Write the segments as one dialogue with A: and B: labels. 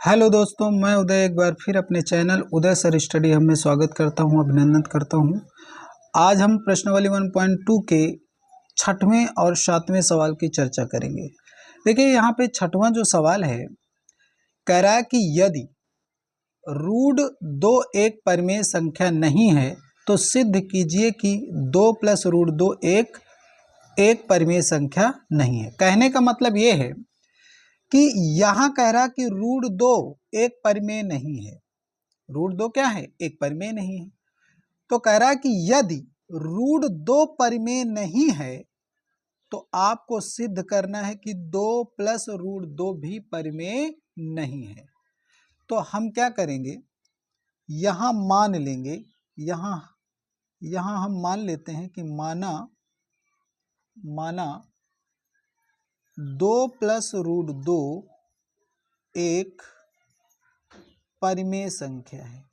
A: Hello दोस्तों, मैं उदय एक बार फिर अपने चैनल उदय सर स्टडी हब में स्वागत करता हूं, अभिनंदन करता हूं। आज हम प्रश्नावली 1.2 के छठवें और सातवें सवाल की चर्चा करेंगे। देखिए यहाँ पे छठवां जो सवाल है, कह रहा है कि यदि रूट 2 एक परिमेय संख्या नहीं है तो सिद्ध कीजिए कि 2 + √2 एक परिमेय संख्या नहीं है। कहने का मतलब ये है कि यहां कह रहा कि √2 एक परिमेय नहीं है। √2 क्या है? एक परिमेय नहीं है। तो कह रहा कि यदि √2 परिमेय नहीं है तो आपको सिद्ध करना है कि 2 + √2 भी परिमेय नहीं है। तो हम क्या करेंगे, यहां मान लेंगे, यहां हम मान लेते हैं कि माना 2 + √2 एक परिमेय संख्या है,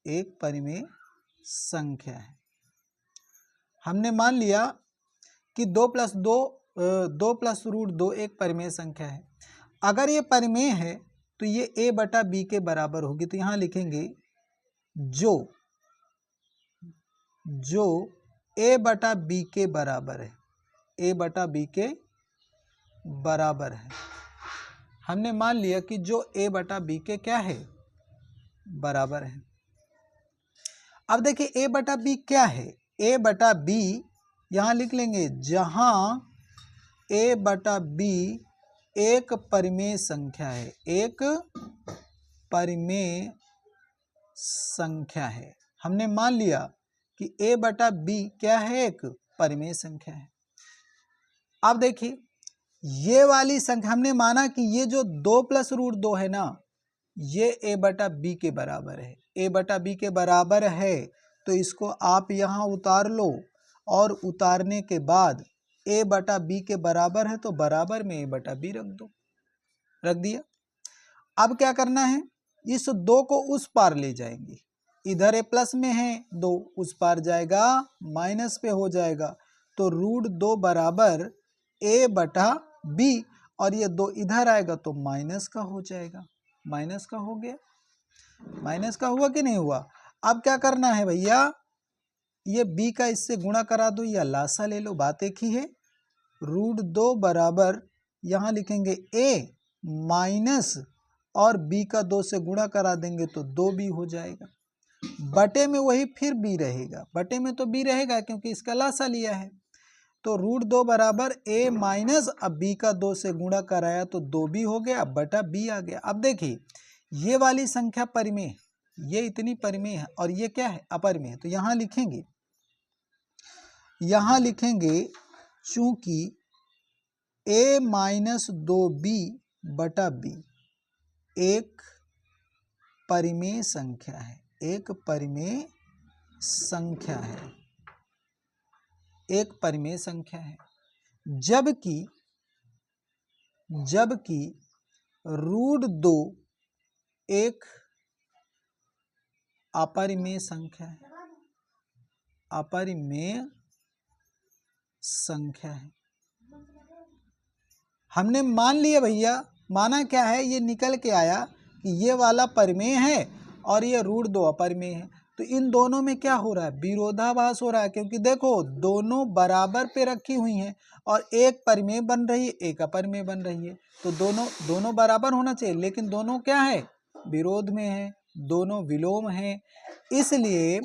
A: एक परिमेय संख्या है। हमने मान लिया कि 2 + √2 एक परिमेय संख्या है। अगर ये परिमेय है तो ये a/b के बराबर होगी। तो यहाँ लिखेंगे जो a/b के बराबर है, a/b के बराबर है। हमने मान लिया कि जो a/b के क्या है, बराबर है। अब देखिए a/b क्या है, a/b यहाँ लिख लेंगे जहां a/b एक परिमेय संख्या है, एक परिमेय संख्या है। हमने मान लिया कि a/b क्या है, एक परिमेय संख्या है। अब देखिए ये वाली संख्या हमने माना कि ये जो 2 + √2 है ना, ये a/b के बराबर है, a/b के बराबर है। तो इसको आप यहाँ उतार लो और उतारने के बाद a/b के बराबर है तो बराबर में a/b रख दिया। अब क्या करना है, इस 2 को उस पार ले जाएंगे। इधर प्लस में है 2, उस पार जाएगा माइनस पे हो जाएगा। तो √2 बराबर a/b और ये 2 इधर आएगा तो माइनस का हो जाएगा। माइनस का हो गया, माइनस का हुआ कि नहीं हुआ। अब क्या करना है भैया, ये b का इससे गुणा करा दो या लासा ले लो, बात एक ही है। √2 बराबर यहाँ लिखेंगे a माइनस और b का 2 से गुणा करा देंगे तो 2b हो जाएगा। बटे में वही फिर b रहेगा, बटे में तो b रहेगा क्योंकि इसका लासा लिया है। तो √2 बराबर a माइनस, अब b का 2 से गुणा कराया तो 2b हो गया, बटा b आ गया। अब देखिए ये वाली संख्या परिमेय, ये इतनी परिमेय है और ये क्या है, अपरिमेय है। तो यहाँ लिखेंगे चूंकि a माइनस 2b बटा b एक परिमेय संख्या है, एक परिमेय संख्या है, एक परिमेय संख्या है। जबकि √2 एक अपरिमेय संख्या है, अपरिमेय संख्या है। हमने मान लिया भैया, माना क्या है, ये निकल के आया कि ये वाला परिमेय है और ये √2 अपरिमेय है। तो इन दोनों में क्या हो रहा है, विरोधाभास हो रहा है। क्योंकि देखो दोनों बराबर पे रखी हुई हैं और एक परिमेय बन रही है, एक अपरिमेय बन रही है। तो दोनों बराबर होना चाहिए, लेकिन दोनों क्या है, विरोध में है, दोनों विलोम है। इसलिए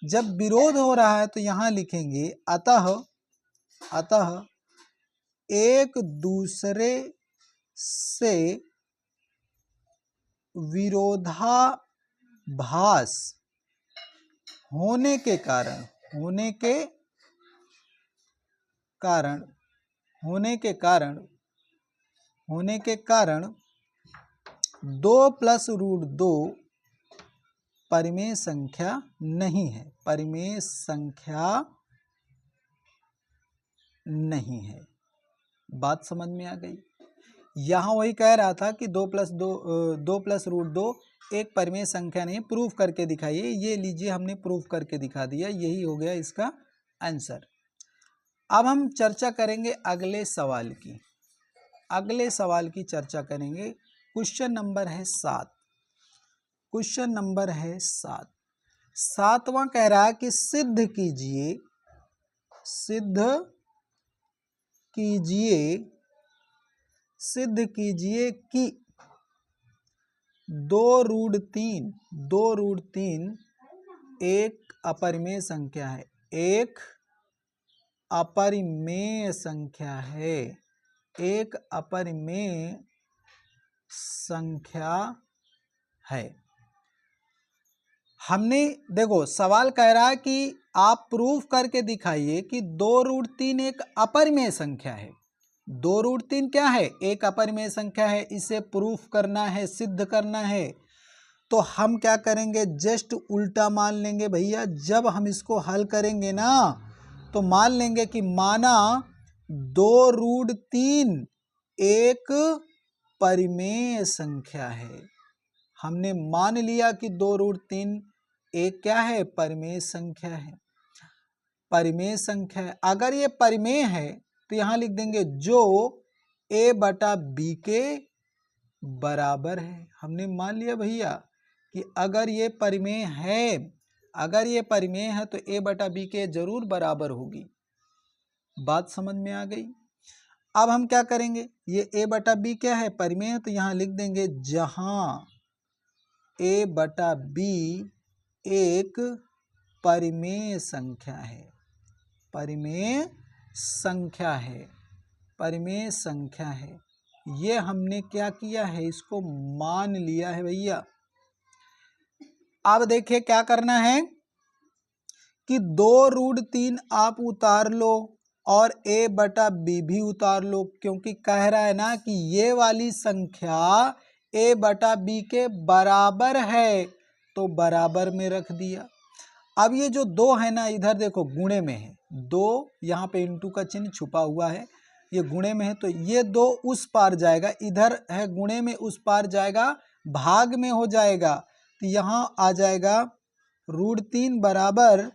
A: जब विरोध हो रहा है तो यहाँ लिखेंगे अतः एक दूसरे से विरोधाभास होने के कारण 2 + √2 परिमेय संख्या नहीं है, परिमेय संख्या नहीं है। बात समझ में आ गई। यहाँ वही कह रहा था कि 2 + √2 एक परिमेय संख्या नहीं, प्रूफ करके दिखाइए। ये लीजिए हमने प्रूफ करके दिखा दिया, यही हो गया इसका आंसर। अब हम चर्चा करेंगे अगले सवाल की, चर्चा करेंगे क्वेश्चन नंबर है 7। क्वेश्चन नंबर है 7। 7वां कह रहा है कि सिद्ध कीजिए कि 2√3 एक अपरिमेय संख्या है। एक अपरिमेय संख्या है। एक अपरिमेय संख्या है। हमने देखो सवाल कह रहा है कि आप प्रूफ करके दिखाइए कि 2√3 एक अपरिमेय संख्या है। 2√3 क्या है? एक अपरिमेय संख्या है। इसे प्रूफ करना है, सिद्ध करना है। तो हम क्या करेंगे? जस्ट उल्टा मान लेंगे भैया। जब हम इसको हल करेंगे ना तो मान लेंगे कि माना 2√3 एक परिमेय संख्या है। हमने मान लिया कि 2√3 एक क्या है? परिमेय संख्या है। परिमेय संख्या है। अगर ये परिमेय है तो यहां लिख देंगे जो a/b के बराबर है। हमने मान लिया भैया कि अगर ये परिमेय है, तो a/b के जरूर बराबर होगी। बात समझ में आ गई? अब हम क्या करेंगे? ये a/b क्या है? परिमेय है। तो यहां लिख देंगे जहां a/b एक परिमेय संख्या है। परिमेय संख्या है। परिमेय संख्या है। ये हमने क्या किया है? इसको मान लिया है भैया। अब देखिए क्या करना है कि 2√3 आप उतार लो और a/b भी उतार लो, क्योंकि कह रहा है ना कि ये वाली संख्या a/b के बराबर है, तो बराबर में रख दिया। अब ये जो 2 है ना, इधर देखो गुणे में है 2, यहाँ पे इंटू का चिन्ह छुपा हुआ है, ये गुणे में है, तो ये 2 उस पार जाएगा। इधर है गुणे में, उस पार जाएगा, भाग में हो जाएगा। तो यहाँ आ जाएगा √3 बराबर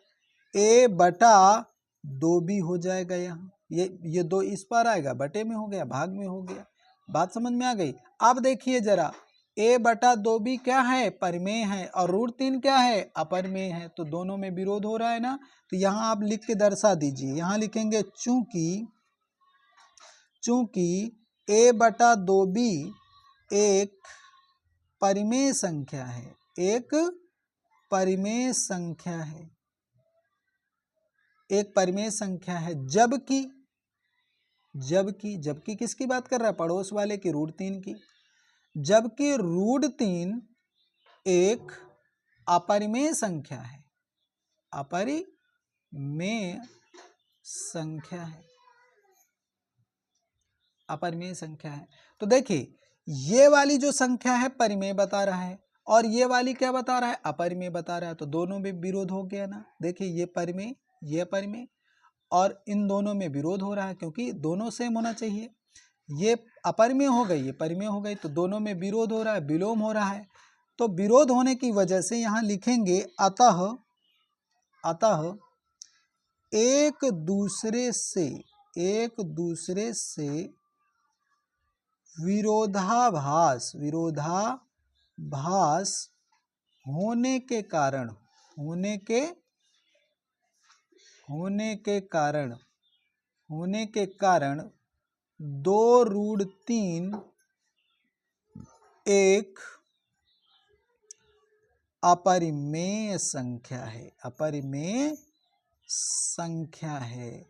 A: a/2b हो जाएगा। यहाँ ये 2 इस पार आएगा, बटे में हो गया, भाग में हो गया। बात समझ में आ गई? अब देखिए जरा, a/2b क्या है? परिमेय है, और √3 क्या है? अपरिमेय है। तो दोनों में विरोध हो रहा है ना, तो यहाँ आप लिख के दर्शा दीजिए। यहाँ लिखेंगे चूंकि a/2b एक परिमेय संख्या है। एक परिमेय संख्या है। एक परिमेय संख्या है, जबकि किसकी बात कर रहा है? पड़ोस वाले की, √3 की। जबकि √3 एक अपरिमेय संख्या है। अपरिमेय संख्या है। अपरिमेय संख्या है। तो देखिए ये वाली जो संख्या है परिमेय बता रहा है, और ये वाली क्या बता रहा है? अपरिमेय बता रहा है। तो दोनों में विरोध हो गया ना। देखिए ये परिमेय, ये अपरिमेय, और इन दोनों में विरोध हो रहा है, क्योंकि दोनों सेम होना चाहिए। ये अपरिमेय हो गई, ये परिमेय हो गई, तो दोनों में विरोध हो रहा है, विलोम हो रहा है। तो विरोध होने की वजह से यहाँ लिखेंगे अतः एक दूसरे से विरोधाभास होने के कारण 2√3 एक अपरिमेय संख्या है। अपरिमेय संख्या है।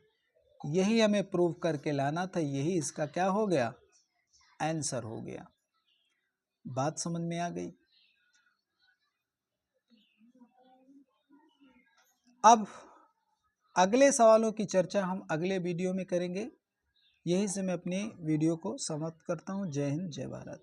A: यही हमें प्रूव करके लाना था। यही इसका क्या हो गया? आंसर हो गया। बात समझ में आ गई? अब अगले सवालों की चर्चा हम अगले वीडियो में करेंगे। यही से मैं अपने वीडियो को समाप्त करता हूँ। जय हिंद, जय भारत।